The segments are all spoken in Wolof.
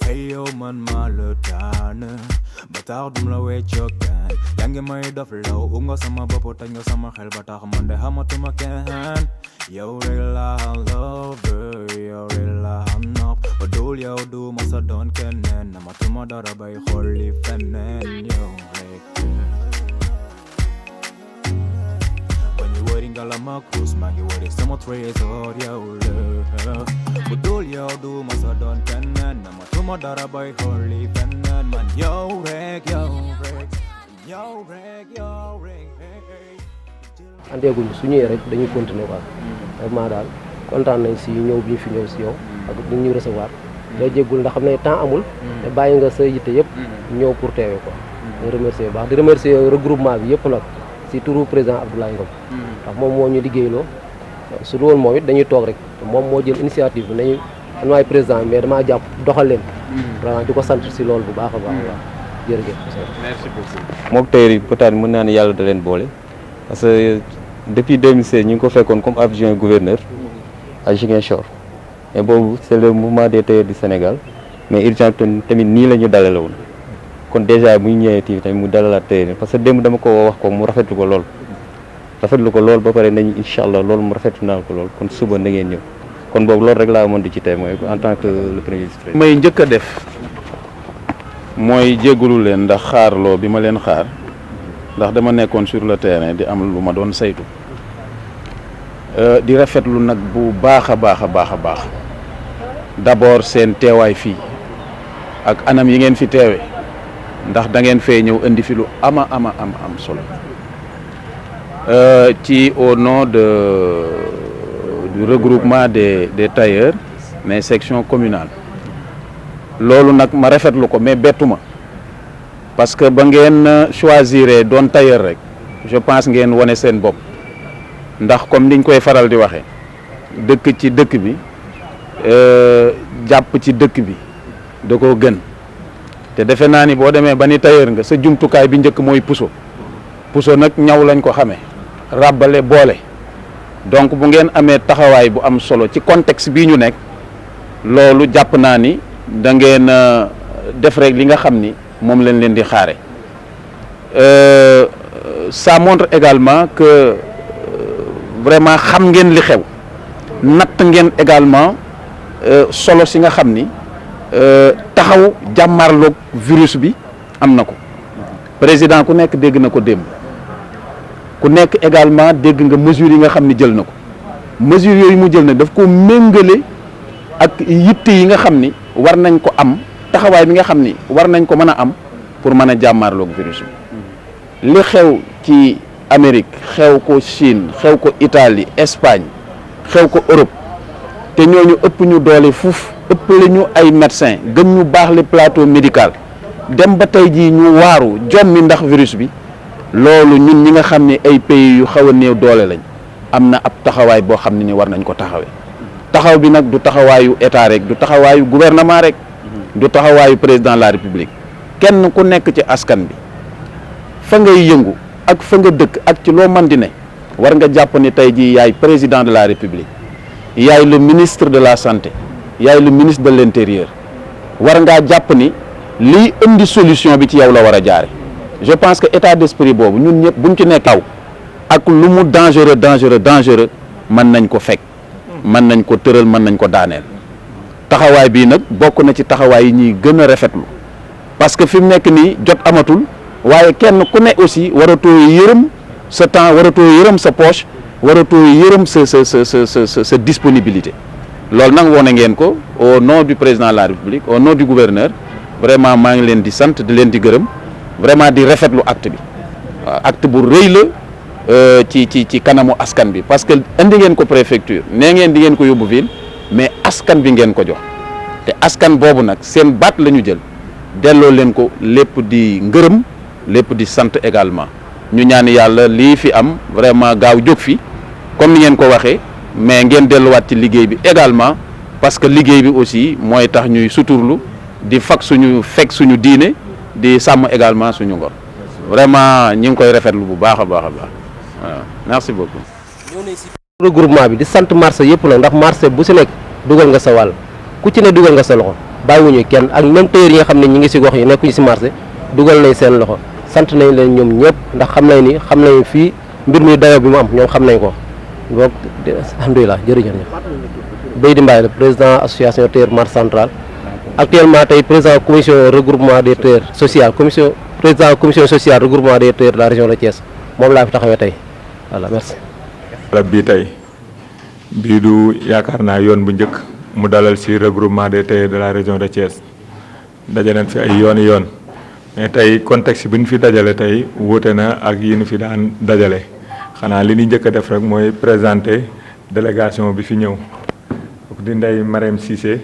Hey yo man maletane batar dum la wechokan yange may dof law unga sama bopo tango sama xel batax man de xamatuma kenn yow rek la love yow rek la nopp ba dul yow du ma sa doon keneen amatuma dara bay xolli feneen yow rek when you worrying galama cruise mangi worry sama trésor yow la ba dul yow du ma sa doon keneen amatuma dara bay xolli feneen man yow rek andeeguñu su ñëwee rek dañuy continuer quoi vraiment daal kontaan nañ si ñëw bi ñu fi ñëw si yow ak ni ñu recevoir day jéggul ndax xam ne temps amul te bàyyi nga sa yitte yëpp ñëw pour teewe quoi ñu remercier bu baax di remercier regroupement bi yëpp nag si turu président Abdoulaye Ngom ndax moom moo ñu liggéeyloo su dul woon moom it dañuy toog rek moom moo jël initiative bi nañu man maay président mais damaa jàpp doxal leen vraiment di ko sant si loolu bu baax a baax waaw jërëjëf merci beaucoup mook tey yi peut-être mën naa ne yàlla da leen boole parce que depuis 2016 ñu ngi ko fekkoon comme adjoint gouverneur à Ziguinchor mais boobu c'est le mouvement des tailleurs du Sénégal mais urgent tamit nii la ñu dalale woon kon déjà bu ñu ñëwee tamit mu dalalaat tailleur parce que démb dama ko wax ko mu rafetlu ko lool ba pare nañu incha allah loolu mu rafetlu naa ko lool kon suba na ngeen ñëw kon boobu loolu rek laa mën di ci tey mooy en tant que le premier ministre. may njëkk a def mooy jégalu leen ndax xaarloo bi ma leen xaar ndax dama nekkoon sur le terrain di am lu ma doon saytu di rafetlu nag bu baax a baax d'abord seen teewaay fii ak anam yi ngeen fi teewe ndax da ngeen fee ñëw indi fi lu am solo ci au nom du regroupement des tailleurs mais section communale loolu nag ma rafetlu ko mais bettuma parce que ba ngeen choisir doon tailleur rek je pense ngeen wane seen bopp ndax comme niñ koy faral di waxee dëkk ci dëkk bi jàpp ci dëkk bi da koo gën te defe naa ni boo demee ba ni tailleur nga sa jumtukaay bi njëkk mooy puso nag ñaw lañ ko xamee ràbbale boole donc bu ngeen amee taxawaay bu am solo ci contexte bii ñu nekk loolu jàpp naa ni da ngeen def rek li nga xam ni moom lañ leen di xaare ça montre également que vraiment xam ngeen li xew natt ngeen également solo si nga xam ni taxaw jàmmarloog virus bi am na ko président ku nekk dégg na ko démb ku nekk également dégg nga mesures yi nga xam ni jël na ko mesures yooyu mu jël na daf ko méngale ak yitte yi nga xam ni war nañ ko am taxawaay bi nga xam ni war nañ ko mën a am pour mën a jàmmaarloog virus bi li xew ci Amérique xew ko Chine xew ko Italie Espagne xew ko Europe te ñooñu ëpp ñu doole fuuf ëppale ñu ay médecins gën ñu baax le plateau médical dem ba tey jii ñu waaru jommi ndax virus bi loolu ñun ñi nga xam ne ay pays yu xaw a néew doole lañ am na ab taxawaay boo xam ne ni war nañ ko taxawee taxaw bi nag du taxawaayu état rek du taxawaayu gouvernement rek du taxawaayu président de la république kenn ku nekk ci askan bi fa ngay yëngu ak fa nga dëkk ak ci loo man di ne war nga jàpp ni tey jii yaay président de la république yaay le ministre de la santé yaay le ministre de l'intérieur war ngaa jàpp ni liy indi solution bi ci yow la war a jaare je pense que état d'esprit boobu ñun ñëpp buñ ci nekk taw ak lu mu dangereux mën nañ ko fekk mën nañ ko tëral mën nañ ko daaneel taxawaay bii nag bokk na ci taxawaay yi ñuy gën a rafetlu parce que fi mu nekk nii jot amatul waaye kenn ku ne aussi waratoo yërëm sa temps waratoo yërëm sa poche waratoo yërëm sa disponibilité loolu nag wone ngeen ko au nom du président de la République au nom du gouverneur vraiment maa ngi leen di sant di leen di gërëm vraiment di rafetlu acte bi waaw acte bu rëy la ci kanamu askan bi parce que indi ngeen ko préfecture nee ngeen di ngeen ko yóbbu ville mais askan bi ngeen ko jox te askan boobu nag seen baat la ñu jël delloo leen ko lépp di ngërëm lépp di sant également ñu ñaan yàlla lii fi am vraiment gaaw jóg fi comme ni ngeen ko waxee mais ngeen delluwaat ci liggéey bi également parce que liggéey bi aussi mooy tax ñuy suturlu di fekk suñu diine di sàmm également suñu ngor vraiment ñi ngi koy rafetlu bu baax a baax a baax waaw merci beaucoup. regroupement bi di sant marché yëpp nag ndax marché bu si nekk dugal nga sa wàll ku ci ne dugal nga sa loxo bàyyiwuñu kenn ak même tailleur yi nga xam ne ñi ngi si gox yi nekkuñu si marché dugal nañ seen loxo sant nañ leen ñoom ñëpp ndax xam nañ fii mbir mi dayo bi mu am ñoom xam nañ ko donc alhamdulilah jërëjëf. Beydi Mbaye la président association tailleur marché central actuellement tey président commission regroupement des tailleurs social président commission sociale regroupement des tailleurs de la région de Thiès moom laa fi taxawee tey voilà merci. bii tey bii du yaakaar naa yoon bu njëkk mu dalal ci regroupement des tailleurs de la région de Thiès daje nañ fi ay yoon mais tey contexte bi ñu fi dajale tey wuute na ak yi ñu fi daan dajale xanaa li ñu njëkk a def rek mooy présenter délégation bi fi ñëw di Ndeye Marème Cissé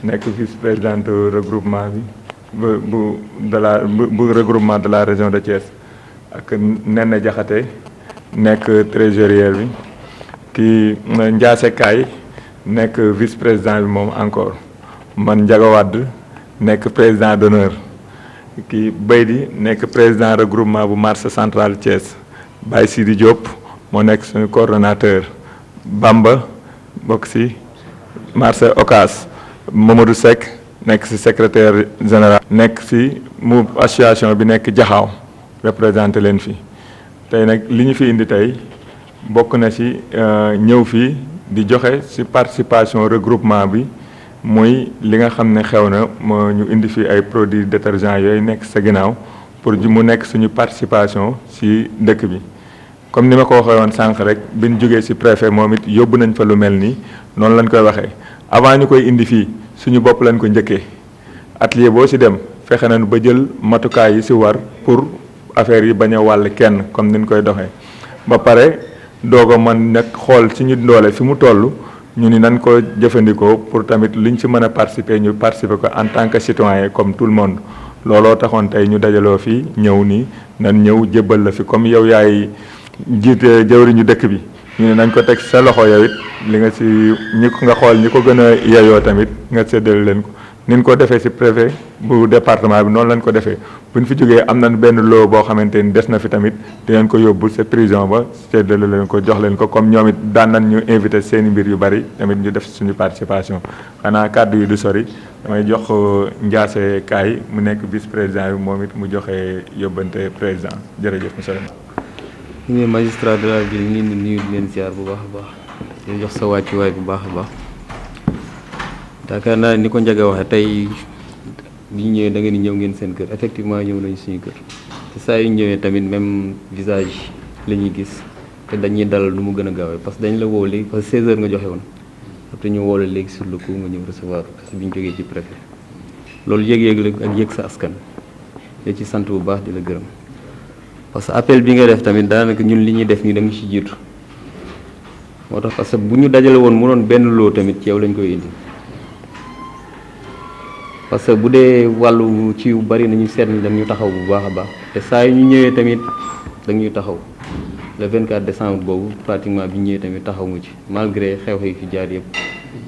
nekk vice présidente regroupement bi bu regroupement de la région de Thiès ak Nene Diakhaté nekk trésorier bi kii Ndiasse Kaye nekk vice président bi moom encore man Ndiaga Wade nekk président d'honneur kii Beydi nekk président regroupement bu marché central Thiès Baye Sidi Diop moo nekk suñu coordonnateur Bamba bokk si marché Ocas Mamadou Seck nekk si secrétaire général nekk si mu association bi nekk Jaxaaw représenté leen fi tey nag li ñu fi indi tey bokk na ci ñëw fii di joxe ci participation regroupement bi muy li nga xam ne xew na moo ñu indi fi ay produits détergents yooyu nekk sa ginnaaw pour mu nekk suñu participation ci dëkk bi comme ni ma ko waxee woon sànq rek bi ñu jógee ci préfet moom it yóbbu nañ fa lu mel nii noonu lañ koy waxee avant ñu koy indi fii suñu bopp lañ ko njëkkee atelier boo ci dem fexe nañu ba jël matukaay yi ci war pour affaire yi bañ a wàll kenn comme ni ñu koy doxee ba pare doog a mën nag xool ci ñu doole fi mu toll ñu ni nan ko jëfandikoo pour tamit liñ ci mën a participer ñu participer ko en tant que citoyen comme tout le monde looloo taxoon tey ñu dajaloo fii ñëw nii nan ñëw jébbal la fi comme yow yaay jiite jëwriñu dëkk bi ñu ne nañ ko teg sa loxo yow it li nga ci ñi ko nga xool ñi ko gën a yeyoo tamit nga séddale leen ko nin ko defee ci préfet bu département bi noonu lañ ko defee buñ fi jógee am nañ benn loo boo xamante ni des na fi tamit dinañ ko yóbbu sa prison ba séddale leen ko jox leen ko comme ñoom it daan nañ ñu invité seeni mbir yu bari tamit ñu def suñu participation xanaa kàddu yi du sori damay jox Ndiasse Kaye mu nekk vice président bi moom it mu joxe yóbbante président jërëjëf monsieur le maire. ñu ngi magistrat de la ville ñu ngi nuyu di leen ziar bu baax a baax di jox sa wàccuwaay bu baax a baax yaakaar naa ni ko Ndiaga waxee tey bi ñu ñëwee da ngeen di ñëw ngeen seen kër effectivement ñëw nañu suñu kër te saa yu ñëwee tamit même visage la ñuy gis te dañuy dalal lu mu gën a gaawee parce que dañ la woo léegi parce que 16h nga joxe woon te ñu woo la léegi sur le coup nga ñëw recevoir parce que bi ñu jógee ci préfet loolu yëg-yëg la ak yëg sa askan te ci sant bu baax di la gërëm. parce que appel bi nga def tamit daanaka ñun li ñuy def nii da nga ci jiitu moo tax parce que bu ñu dajale woon mu doon benn loo tamit ci yow lañ koy indi parce que bu dee wàllu ci yu bari nañu seet ni dañu taxaw bu baax a baax te saa yu ñu ñëwee tamit dañuy taxaw le 24 décembre boobu pratiquement bi ñu ñëwee tamit taxaw mu ci malgré xew-xew yi fi jaar yëpp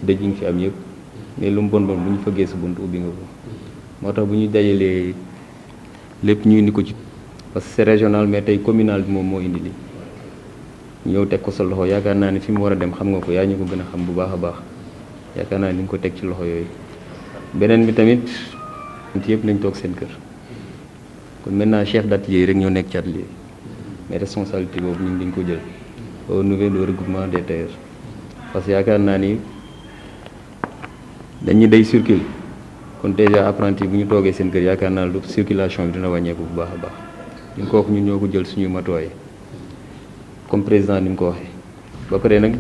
dëj yi ngi fi am yëpp mais lu mu bon bu ñu fëggee sa bunt ubbi nga ko moo tax bu ñu dajalee lépp ñu indi ko ci. parce que c'est régional mais tey communal bi moom moo indi li ñëw teg ko sa loxo yaakaar naa ne fi mu war a dem xam nga ko yaa ñu ko gën a xam bu baax a baax yaakaar naa ni nga ko teg ci loxo yooyu beneen bi tamit nit yëpp nañ toog seen kër kon maintenant chef d'atelier rek ñoo nekk ci atelier mais responsabilité boobu ñun dañ ko jël au niveau du regroupement des tailleurs parce que yaakaar naa ni dañuy day circule kon déjà apprenti bu ñu toogee seen kër yaakaar naa lu circulation bi dina wàññeeku bu baax a baax ñun kooku ñun ñoo ko jël suñu matuwaay comme président ni mu ko waxee ba pare nag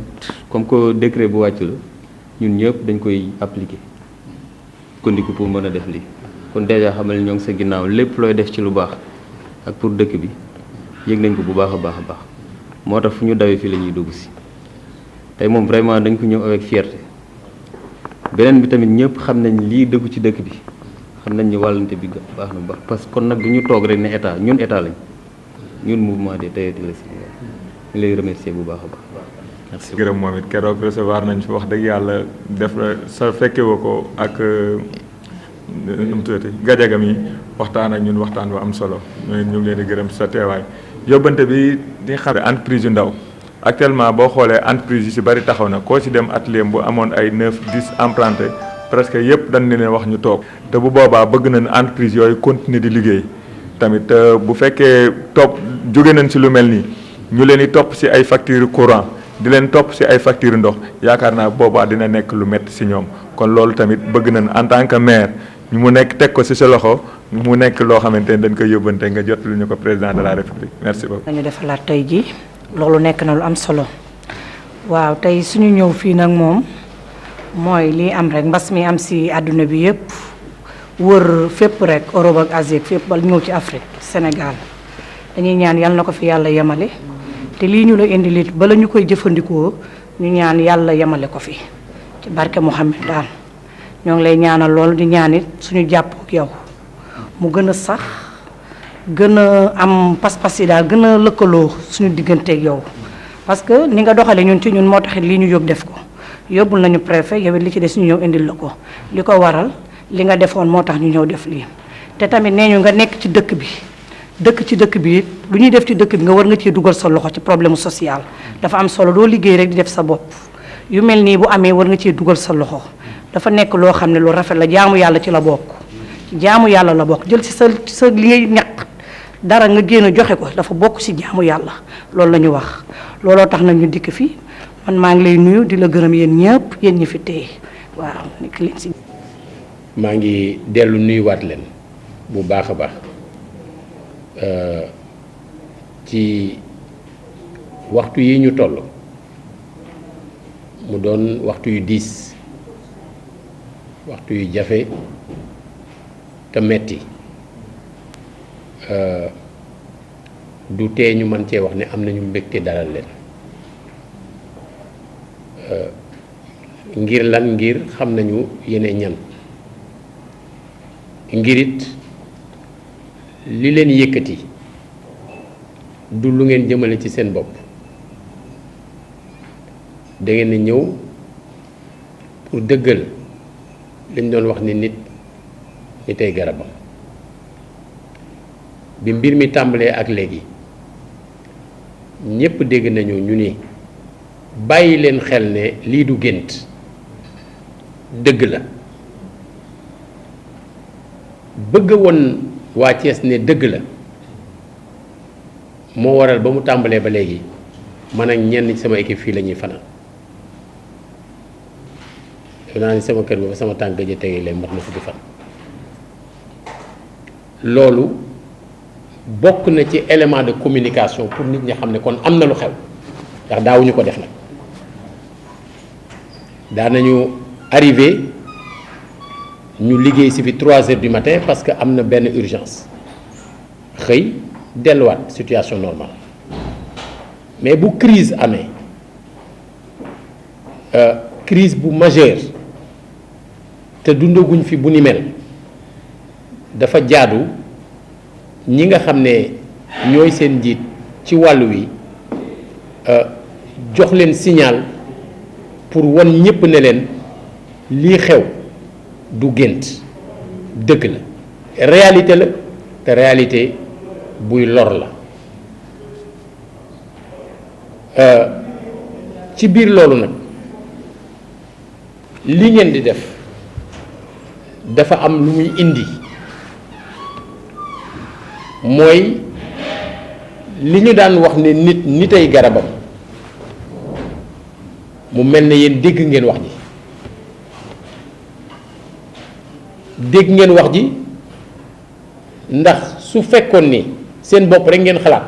comme que décret bu wàcc la ñun ñëpp dañ koy appliquer kondiku pour mën a def lii kon déjà xamal ñoo ngi sa ginnaaw lépp looy def ci lu baax ak pour dëkk bi yëg nañ ko bu baax a baax a baax moo tax fu ñu dawee fii la ñuy dugg si tey moom vraiment dañ ko ñëw avec fierté beneen bi tamit ñëpp xam nañ lii dëggu ci dëkk bi xam nañ ni wàllante bi baax na baax parce que kon nag du ñu toog rek ne état ñun état lañ ñun mouvement des tailleurs du Sénégal ñu lay remercier bu baax a baax gërëm moom it keroog recevoir nañ fi wax dëgg yàlla def sa fekke woo ko ak nu mu tuddati Gajaga mi waxtaan ak ñun waxtaan bu am solo ñu ngi leen di gërëm sa teewaay yóbbante bi di xam entreprise yu ndaw actuellement boo xoolee entreprise yu si bari taxaw na koo si dem atelier bu amoon ay 9-10 apprentis presque yëpp dañ leen wax ñu toog te bu boobaa bëgg nañ entreprise yooyu continuer di liggéey tamit bu fekkee topp jóge nañ si lu mel nii ñu leen di topp si ay facture courant di leen topp si ay facture ndox yaakaar naa boobaa dina nekk lu métti si ñoom kon loolu tamit bëgg nañ en tant que maire ñu mu nekk teg ko si sa loxo mu nekk loo xamante ne dañ koy yóbbante nga jot lu ñu ko président de la république merci beaucoup. nañu defalaat tey ji loolu nekk na lu am solo waaw tey suñu ñëw fii nag moom mooy lii am rek mbas mi am si àdduna bi yëpp wër fépp rek Europe ak Asie fépp ba ñëw ci Afrique Sénégal dañuy ñaan yal na ko fi yàlla yemale te lii ñu la indi lit bala ñu koy jëfandikoo ñu ñaan yàlla yemale ko fi ci barke Mouhamed daal ñoo ngi lay ñaanal loolu di ñaanit suñu jàpp ak yow mu gën a sax gën a am pas-pas yi daal gën a lëkkaloo suñu digganteeg yow parce que ni nga doxale ñun ci ñun moo taxit lii ñu yóbbu def ko yóbbul nañu préfet yow it li ci des ñu ñëw indil la ko li ko waral li nga defoon moo tax ñu ñëw def lii te tamit nee ñu nga nekk ci dëkk bi dëkk ci dëkk bi lu ñuy def ci dëkk bi nga war nga cee dugal sa loxo ci problème social dafa am solo doo liggéey rek di def sa bopp yu mel nii bu amee war nga cee dugal sa loxo dafa nekk loo xam ne lu rafet la jaamu yàlla ci la bokk ci jaamu yàlla la bokk jël ci sa liggéey ñaq dara nga génn joxe ko dafa bokk ci jaamu yàlla loolu la ñu wax looloo tax nag ñu dikk fi man maa ngi lay nuyu di la gërëm yéen ñëpp yéen ñi fi téye waaw nekk leen si. maa ngi dellu nuyuwaat leen bu baax a baax ci waxtu yi ñu toll mu doon waxtu yu diis waxtu yu jafe te metti du tee ñu mën cee wax ne am nañu mbégte dalal leen ngir lan ngir xam nañu yeneen ñan ngir it li leen yëkkati du lu ngeen jëmale ci seen bopp da ngeen a ñëw pour dëggal liñ doon wax ni nit tey garabam bi mbir mi tàmbalee ak léegi ñépp dégg nañu ñu ni bàyyi leen xel ne lii du gént dëgg la bëgg woon waa Thiès ne dëgg la moo waral ba mu tàmbalee ba léegi man ak ñenn ci sama équipe fii la ñuy fanaan def naa ni sama kër ba sama tànk ji tege leen mat na fukki fan loolu bokk na ci élément de communication pour nit ñi xam ne kon am na lu xew ndax daawuñu ko def nag daanañu arrivé ñu liggéey si fi 3 heures du matin parce que am na benn urgence xëy delluwaat situation normale mais bu crise amee crise bu majeure te dundaguñ fi bu ni mel dafa jaadu ñi nga xam ne ñooy seen njiit ci wàllu wi jox leen signal pour wan ñépp ne leen lii xew du gént dëgg la réalité la te réalité buy lor la ci biir loolu nag li ngeen di def dafa am lu muy indi mooy li ñu daan wax ne nitay garabam mu mel ne yéen dégg ngeen wax ji dégg ngeen wax ji ndax su fekkoon ni seen bopp rek ngeen xalaat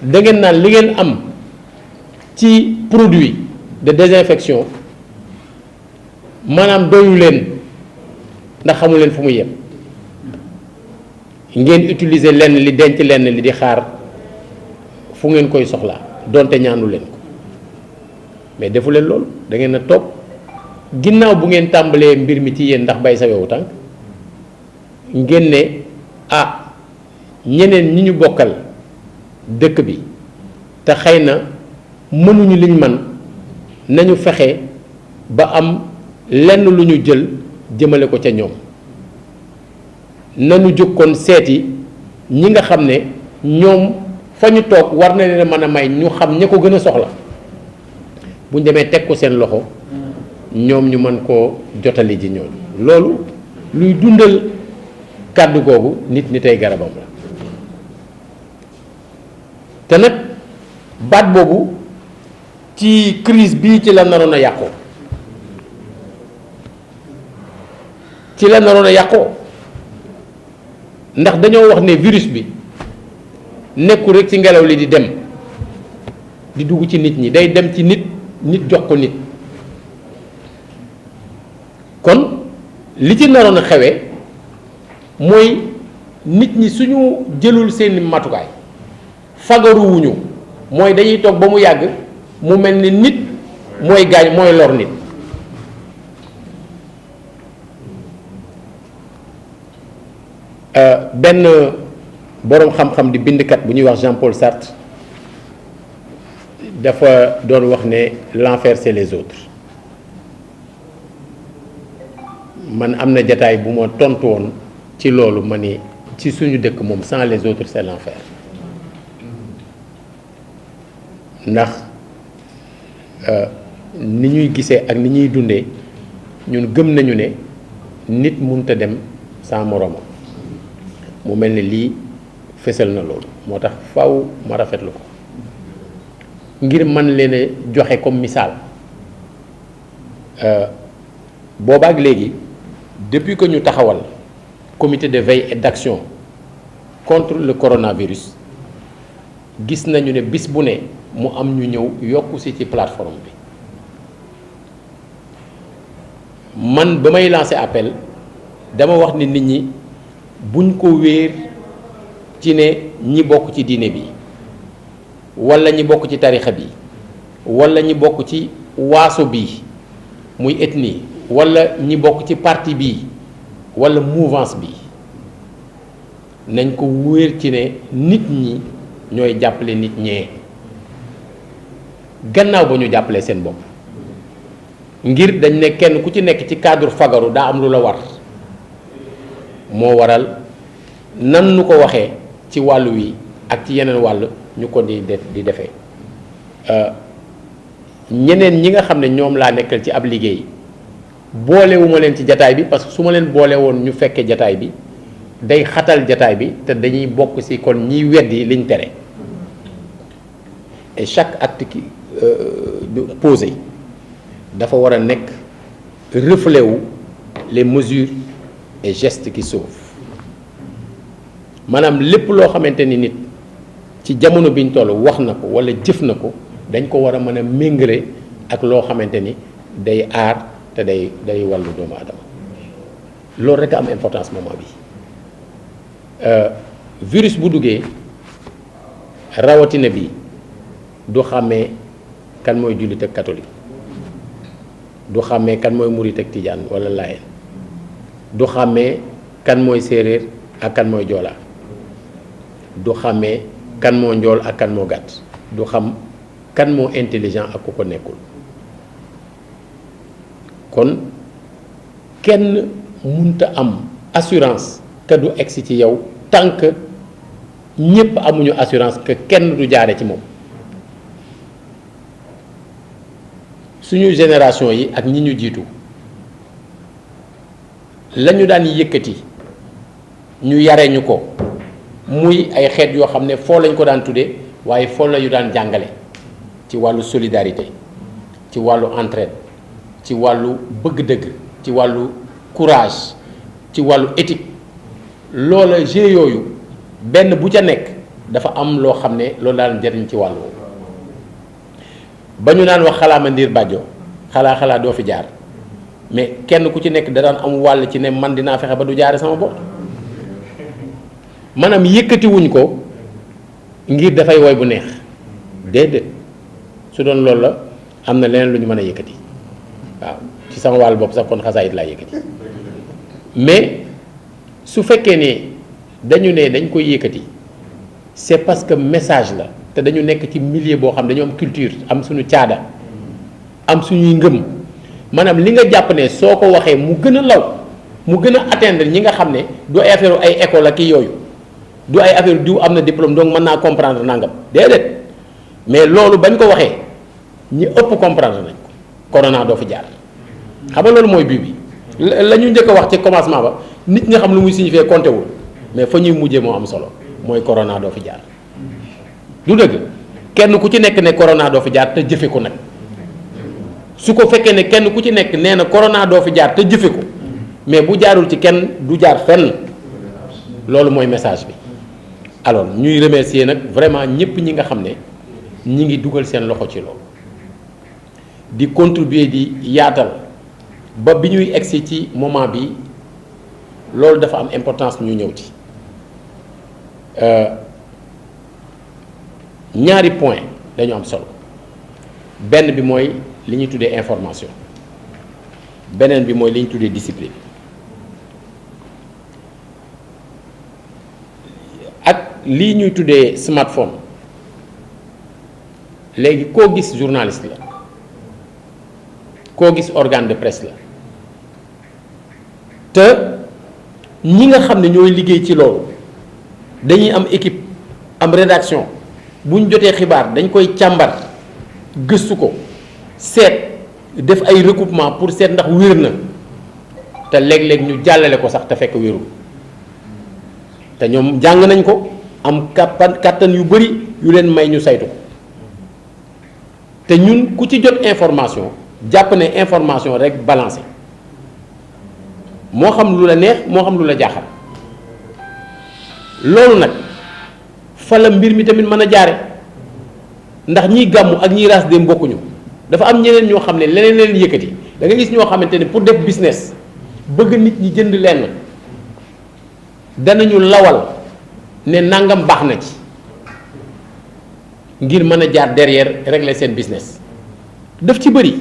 da ngeen naan li ngeen am ci produit de désinfection maanaam doyu leen ndax xamu leen fu muy yem ngeen utiliser lenn li denc lenn li di xaar fu ngeen koy soxlaa donte ñaanu leen ko mais defu leen loolu da ngeen a toog ginnaaw bu ngeen tàmbalee mbir mi ci yéen ndax bay sa wewu tànk ngeen ne ah ñeneen ñi ñu bokkal dëkk bi te xëy na mënuñu liñ man nañu fexe ba am lenn lu ñu jël jëmale ko ca ñoom nañu jóg kon seeti ñi nga xam ne ñoom fa ñu toog war na leen a mën a may ñu xam ña ko gën a soxla bu ñu demee teg ko seen loxo ñoom ñu mën koo jotali ji ñooñu loolu luy dundal kàddu googu nit ñi tey garabam la te nag baat boobu ci crise bii ci la naroon a yàqoo ndax dañoo wax ne virus bi nekkul rek ci ngelaw li di dem di dugg ci nit ñi day dem ci nit jox ko nit kon li ci naroon a xewee mooy nit ñi suñu jëlul seeni matukaay fagaruwuñu mooy dañuy toog ba mu yàgg mu mel ni nit mooy gaañ mooy lor nit benn boroom xam-xam di bindkat bu ñuy wax Jean-Paul Sartre dafa doon wax ne l'enfer c'est les autres man am na jataay bu ma tontu woon ci loolu ma ni ci suñu dëkk moom sans les autres c'est l'enfer ndax ni ñuy gisee ak ni ñuy dundee ñun gëm nañu ne nit mënut a dem sans moroomam mu mel ni lii fësal na loolu moo tax faw ma rafetlu ko ngir man leen a joxe comme misaal boobaak léegi depuis que ñu taxawal comité de veille et d'action contre le coronavirus gis nañu ne bis bu ne mu am ñu ñëw yokku si ci plateforme bi man ba may lancer appel dama wax ni nit ñi buñ ko wéer ci ne ñi bokk ci diine bi walla ñi bokk ci tarixa bi walla ñi bokk ci waaso bi muy ethnie walla ñi bokk ci parti bi walla mouvance bi nañ ko wéer ci ne nit ñi ñooy jàppale nit ñee gannaaw ba ñu jàppale seen bopp ngir dañ ne kenn ku ci nekk ci cadre fagaru daa am lu la war moo waral nan nu ko waxee ci wàll wi ak ci yeneen wàll ñu ko di defee ñeneen ñi nga xam ne ñoom laa nekkal ci ab liggéey boolewuma leen ci jataay bi parce que su ma leen boole woon ñu fekkee jataay bi day xatal jataay bi te dañuy bokk ci kon ñiy weddi liñ tere et chaque acte qui posé dafa war a nekk reflet wu les mesures et gestes qui sauvent maanaam lépp loo xamante ni nit ci jamono biñ toll wax na ko walla jëf na ko dañ ko war a mën a méngale ak loo xamante ni day aar te day wàllu doomu aadama loolu rek a am importance moment bi virus bu duggee rawatina bi du xàmmee kan mooy jullit ak catholique du xàmmee kan mooy murit ak tijaan walla laayeen du xàmmee kan mooy séeréer ak kan mooy joolaa du xàmmee kan moo njool ak kan moo gàtt du xam kan moo intelligent ak ku ko nekkul kon kenn munta am assurance que du egsi ci yow tant que ñépp amuñu assurance que kenn du jaare ci moom suñu génération yi ak ñi ñu jiitu lañu daan yëkkati ñu yare ñu ko muy ay xeet yoo xam ne foo lañ ko daan tuddee waaye foo la yu daan jàngale ci wàllu solidarité ci wàllu entraide ci wàllu bëgg dëgg ci wàllu courage ci wàllu éthique loola jeu yooyu benn bu ca nekk dafa am loo xam ne loolu daan jëriñ ci wàllu ba ñu naan wax xalaa ma ndiir bàjjo xalaa doo fi jaar mais kenn ku ci nekk da daan am wàll ci ne man dinaa fexe ba du jaare sama bopp maanaam yëkkatiwuñ ko ngir dafay woy bu neex déedéet su doon loolu la am na leneen lu ñu mën a yëkkati waaw ci sama wàll bopp sax kon xasaayit laa yëkkati mais su fekkee ne dañu ne dañ koy yëkkati c'est parce que message la te dañu nekk ci milieu boo xam dañu am culture am suñu caada am suñuy ngëm maanaam li nga jàpp ne soo ko waxee mu gën a law mu gën a atteindre ñi nga xam ne du ay affaire ay école ak yooyu du ay affaire diw am na diplôme donc mën naa comprendre nangam déedéet mais loolu bañ ko waxee ñi ëpp comprendre nañ ko corona doo fi jaar xam nga loolu mooy bii bi la ñu njëkk a wax ci commencement ba nit ñi xam lu muy signifier compté wul mais fa ñuy mujjee moo am solo mooy corona doo fi jaar du dëgg kenn ku ci nekk ne corona doo fi jaar te jëfe ko nag su ko fekkee ne kenn ku ci nekk nee na corona doo fi jaar te jëfe ko mais bu jaarul ci kenn du jaar fenn loolu mooy message bi alors ñuy remercier nag vraiment ñëpp ñi nga xam ne ñi ngi dugal seen loxo ci loolu di contribuer di yaatal ba bi ñuy egsi ci moment bi loolu dafa am importance ñu ñëw ci ñaari point dañu am solo benn bi mooy li ñuy tuddee information beneen bi mooy li ñu tuddee discipline ak lii ñuy tuddee smartphone léegi koo gis journaliste la koo gis organe de presse la te ñi nga xam ne ñooy liggéey ci loolu dañuy am équipe am rédaction bu ñu jotee xibaar dañ koy càmbar gëstu ko seet def ay recoupement pour seet ndax wér na te léeg-léeg ñu jàllale ko sax te fekk wérul te ñoom jàng nañ ko am kàttan yu bari yu leen may ñu saytu ko te ñun ku ci jot information jàpp ne information rek balancé moo xam lu la neex moo xam lu la jaaxal loolu nag fa la mbir mi tamit mën a jaare ndax ñiy gàmmu ak ñiy raas dem bokkuñu dafa am ñeneen ñoo xam ne leneen leen yëkkati da nga gis ñoo xamante ne pour def business bëgg nit ñi jënd lenn danañu lawal ne nangam baax na ci ngir mën a jaar derrière régler seen business daf ci bëri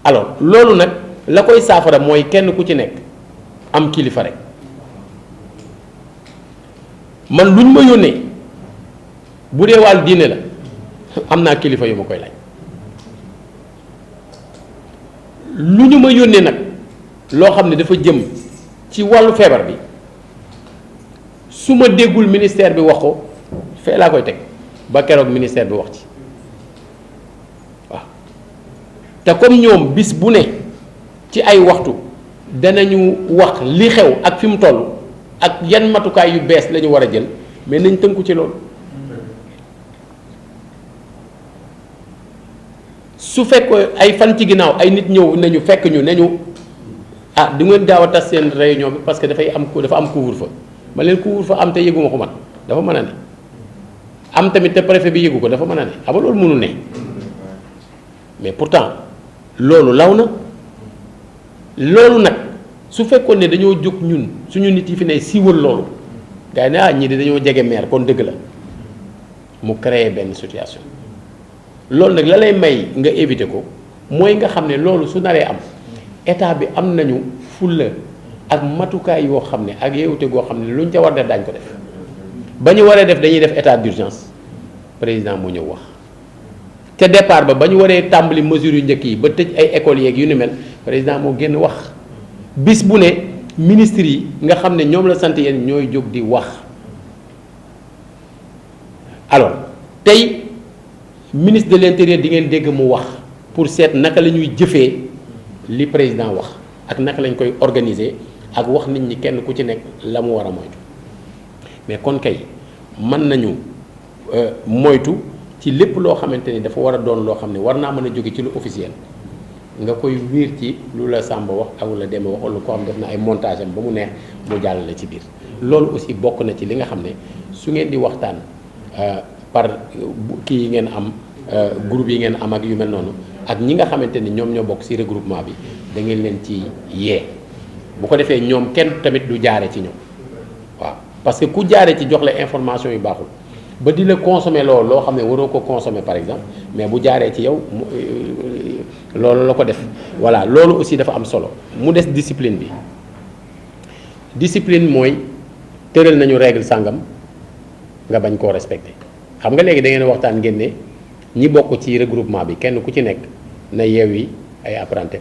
alors loolu nag la koy saafara mooy kenn ku ci nekk am kilifa rek man luñ ma yónnee bu dee wàllu diine la am naa kilifa yu ma koy laaj lu ñu ma yónnee nag loo xam ne dafa jëm ci wàllu feebar bi su ma déggul ministère bi wax ko fee laa koy teg ba keroog ministère bi wax ci waaw te comme ñoom bis bu ne ci ay waxtu danañu wax li xew ak fi mu toll ak yan matukaay yu bees la ñu war a jël mais nañ tënku ci loolu su fekk ay fan ci ginnaaw ay nit ñëw nañu fekk ñu ne ñu ah du ngeen gaaw a tas seen réunion bi parce que dafa am couvre-feu ma leen couvre-feu am te yëguma ko man dafa mën a ne am tamit te préfet bi yëgu ko dafa mën a ne xam nga loolu mënul ne mais pourtant loolu law na loolu nag su fekkoon ne dañoo jóg ñun suñu nit yi fi ne siiwal loolu gars yi ne ah ñii de dañoo jege maire kon dëgg la mu créer benn situation loolu nag la lay may nga éviter ko mooy nga xam ne loolu su naree am état bi am nañu fulla ak matukaay yoo xam ne ak yeewute goo xam ne luñ ca war def daañ ko def ba ñu waree def dañuy def état d'urgence président moo ñëw wax ca départ ba ñu waree tàmbali mesures yu njëkk yi ba tëj ay écoles yeeg yu ni mel président moo génn wax bis bu ne ministres yi nga xam ne ñoom la sant yéen ñooy jóg di wax alors tey ministre de l'intérieur di ngeen dégg mu wax pour seet naka la ñuy jëfee li président wax ak naka lañ koy organiser ak wax nit ñi kenn ku ci nekk la mu war a moytu mais kon kay mën nañu moytu ci lépp loo xamante ni dafa war a doon loo xam ne war naa mën a jóge ci lu officiel nga koy wiir ci lu la Samba wax ak lu la Demba wax wala koo xam def na ay montage am ba mu neex mu jàllale ci biir loolu aussi bokk na ci li nga xam ne su ngeen di waxtaan par kii yi ngeen am groupe yi ngeen am ak yu mel noonu ak ñi nga xamante ni ñoom ñoo bokk ci regroupement bi da ngeen leen ci yee bu ko defee ñoom kenn tamit du jaare ci ñoom waaw parce que ku jaare ci jox la information yu baaxul ba di la consommer loolu loo xam ne waroo ko consommer par exemple mais bu jaaree ci yow loolu la ko def voilà loolu aussi dafa am solo mu des discipline bi discipline mooy tëral nañu règle sàngam nga bañ koo respecter xam nga léegi da ngeen waxtaan ngeen ne ñi bokk ci regroupement bi kenn ku ci nekk na yeewi ay apprenti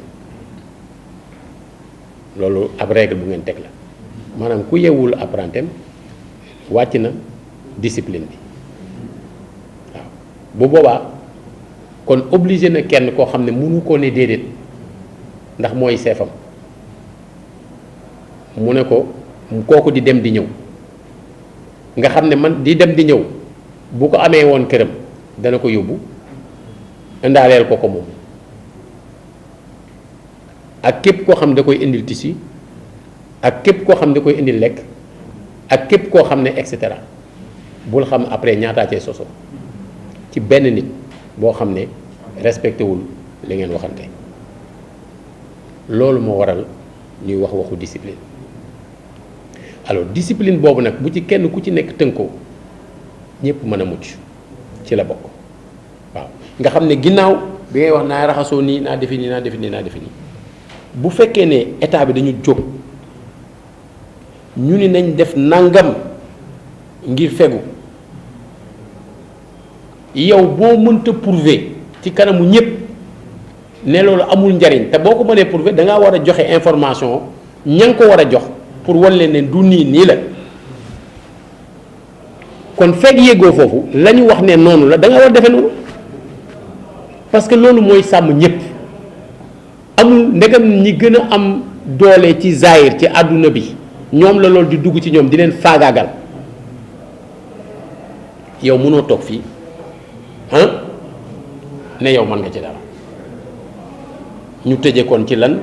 loolu ab règle bu ngeen teg la maanaam ku yeewul apprenti wàcc na discipline bi waaw bu boobaa kon obligé na kenn koo xam ne mënu koo ne déedéet ndax mooy seefam mu ne ko kooku di dem di ñëw nga xam ne man di dem di ñëw bu ko amee woon këram dana ko yóbbu indaaleel ko moom ak képp koo xam ne da koy indil tissu ak képp koo xam ne da koy indil lekk ak képp koo xam ne et cetera bul xam après ñaataa cee soso ci benn nit boo xam ne respecté wul li ngeen waxante loolu moo waral ñuy wax waxu discipline alors discipline boobu nag bu ci kenn ku ci nekk tënkoo ñëpp mën a mucc ci la bokk waaw nga xam ne ginnaaw bi ngay wax naa raxasoo nii naa defi nii naa defi nii naa defi nii bu fekkee ne état bi dañu jóg ñu ni nañ def nangam ngir fegu yow boo mënta prouver ci kanamu ñëpp ne loolu amul njariñ te boo ko mënee prouver da ngaa war a joxe information ña nga ko war a jox pour wan leen ne du nii la kon fekk yéegoo foofu la ñu wax ne noonu la da nga war a defe noonu parce que loolu mooy sàmm ñëpp amul ndegam ñi gën a am doole ci zaahir ci àdduna bi ñoom la loolu di dugg ci ñoom di leen faagaagal yow mënoo toog fii ne yow mën nga ci dara ñu tëje kon ci lan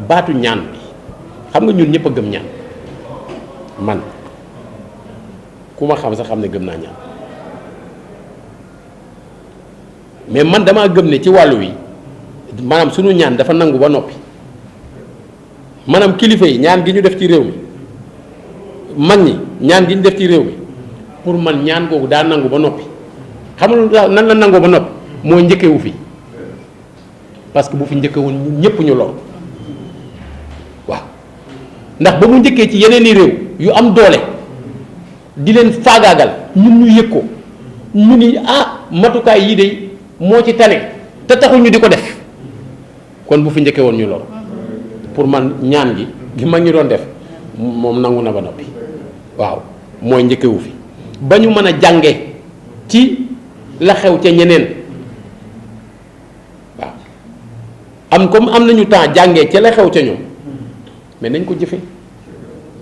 baatu ñaan bi xam nga ñun ñëpp a gëm ñaan man ku ma xam sax xam ne gëm naa ñaan mais man damaa gëm ne ci wàllu wi maanaam sunu ñaan dafa nangu ba noppi maanaam kilifa yi ñaan gi ñu def ci réew mi mag ñi ñaan gi ñu def ci réew mi pour man ñaan googu daa nangu ba noppi xam nga nan la nangoo ba noppi moo njëkkewu fi parce que bu fi njëkkewoon ñun ñëpp ñu lor waaw ndax ba mu njëkkee ci yeneen i réew yu am doole di leen faagaagal ñun ñu yëg ko ñu ni matukaay yii de moo ci tane te taxul ñu di ko def kon bu fi njëkkee woon ñu lor pour man ñaan gi mag ñu doon def moom nangu na ba noppi waaw mooy njëkkewu fi ba ñu mën a jànge ci la xew ca ñeneen waaw comme am nañu temps jàngee ca la xew ca ñoom mais nañ ko jëfe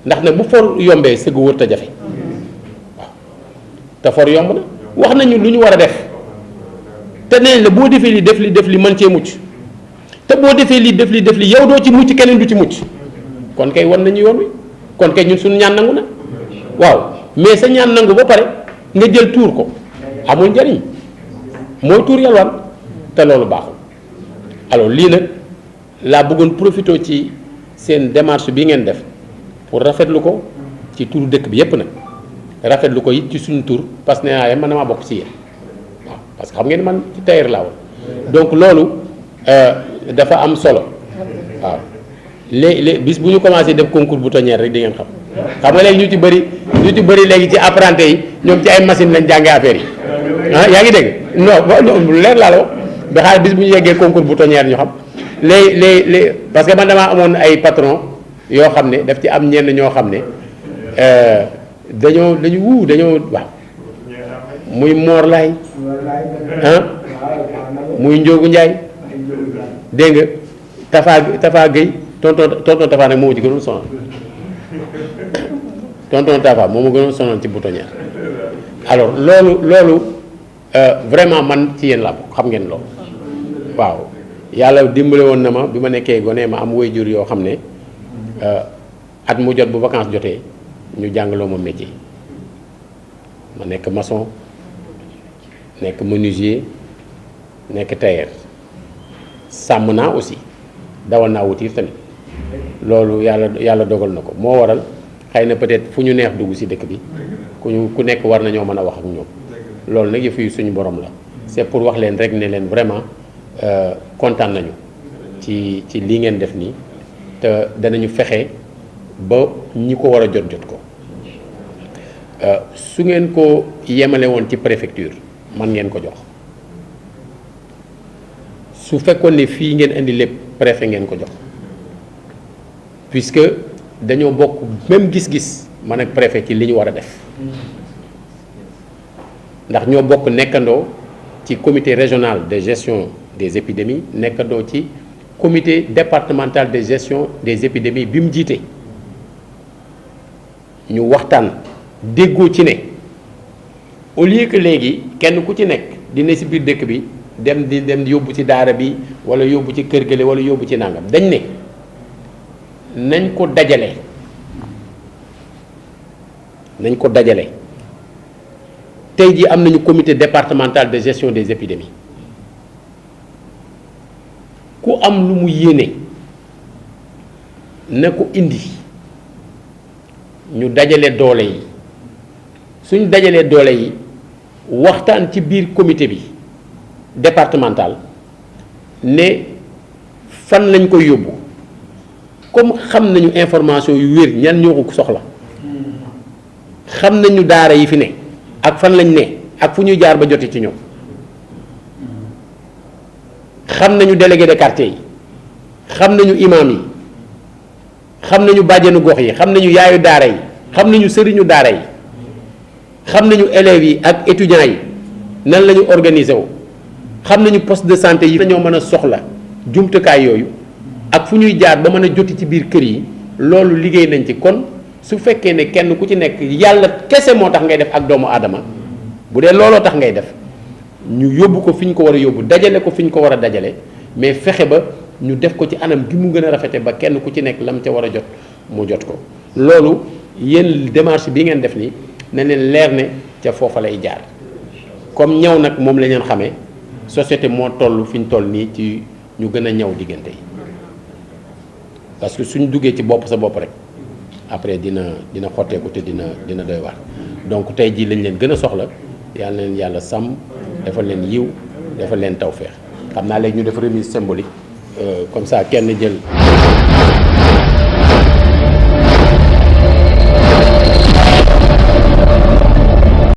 ndax nag bu for yombee sëgg wër te jafe waaw te for yomb na wax nañu lu ñu war a def te nee la boo defee li def li mën cee mucc te boo defee lii def li yow doo ci mucc keneen du ci mucc kon kay wan nañu yoon wi kon kay ñun suñu ñaan nangu na waaw mais sa ñaan nangu ba pare nga jël tuur ko amul njariñ mooy tuur yalwaan te loolu baaxul alors lii nag laa bëggoon profité ci seen démarche bi ngeen def pour rafetlu ko ci turu dëkk bi yépp nag rafetlu ko it ci suñu tur parce que nee man damaa bokk ci yéen waaw parce que xam ngeen man ci tailleur laa woon donc loolu dafa am solo waaw léegi bis bu ñu commencé def concours boutonnière rek di ngeen xam nga léegi ñu ci bëri léegi ci apprenti yi ñoom ci ay machine lañ jàngee affaire yi yaa ngi dégg non leer laa la wax ba xaar bis bu ñu yeggee concours boutonnière ñu xam léegi parce que man damaa amoon ay patron yoo xam ne daf ci am ñenn ñoo xam ne dañoo waaw muy Mor Laay muy Njóogu Njaay dégg nga Tafa Gueye tonton Tafa nag moo ci gënoon sonal tonton Tafa moo ma gënoon sonal ci boutonnière alors loolu vraiment man ci yéen la xam ngeen loolu waaw yàlla dimbale woon na ma bi ma nekkee gone ma am waajur yoo xam ne at mu jot bu vacances jotee ñu jàngaloo ma métier ma nekk maçon nekk menuisier nekk tailleur sàmm naa aussi dawal naa wutir tamit loolu yàlla dogal na ko moo waral xëy na peut-être fu ñu neex dugg ci dëkk bi ku nekk war nañoo mën a wax ak ñoom loolu nag yëf yi suñu borom la c'est pour wax leen rek ne leen vraiment kontaan nañu ci lii ngeen def nii te danañu fexe ba ñi ko war a jot ko su ngeen ko yemale woon ci préfecture man ngeen ko jox su fekkoon ne fii ngeen indi lépp préfet ngeen ko jox puisque dañoo bokk même gis-gis man ak préfet ci li ñu war a def ndax ñoo bokk nekkandoo ci comité régional de gestion des épidémies nekkandoo ci comité départemental de gestion des épidémies bi mu jiite ñu waxtaan déggoo ci ne au lieu que léegi kenn ku ci nekk dina ci biir dëkk bi dem yóbbu ci daara bi wala yóbbu ci kër gële wala yóbbu ci nangam dañ ne nañ ko dajale tey jii am nañu comité départemental de gestion des épidémies ku am lu mu yéene na ko indi ñu dajale doole yi suñ dajalee doole yi waxtaan ci biir comité bi départemental ne fan lañ koy yóbbu comme xam nañu information yu wér ñan ñoo ko soxla xam nañu daara yi fi ne ak fan lañ ne ak fu ñuy jaar ba joti ci ñoom xam nañu délégué de quartier yi xam nañu imam yi xam nañu bàjjenu gox yi xam nañu yaayu daara yi xam nañu sëriñu daara yi xam nañu élèves yi ak étudiants yi nan la ñu organiser wu xam nañu poste de santé yi dañoo mën a soxla jumtukaay yooyu ak fu ñuy jaar ba mën a joti ci biir kër yi loolu liggéey nañ ci kon su fekkee ne kenn ku ci nekk yàlla kese moo tax ngay def ak doomu aadama bu dee looloo tax ngay def ñu yóbbu ko fi ñu ko war a yóbbu dajale ko fi ñu ko war a dajale mais fexe ba ñu def ko ci anam gi mu gën a rafete ba kenn ku ci nekk lam ca war a jot mu jot ko loolu yéen démarche bi ngeen def nii na leen leer ne ca foofa lay jaar comme ñaw nag moom la ngeen xamee société moo toll fi ñu toll nii ci ñu gën a ñaw diggante yi parce que suñ duggee ci bopp sa bopp rek après dina xotteeku te dina doy waar donc tey jii lañ leen gën a soxla yàlla leen yàlla sàmm defal leen yiw defal leen tawféex xam naa léegi ñu def remise symbolique comme ça kenn jël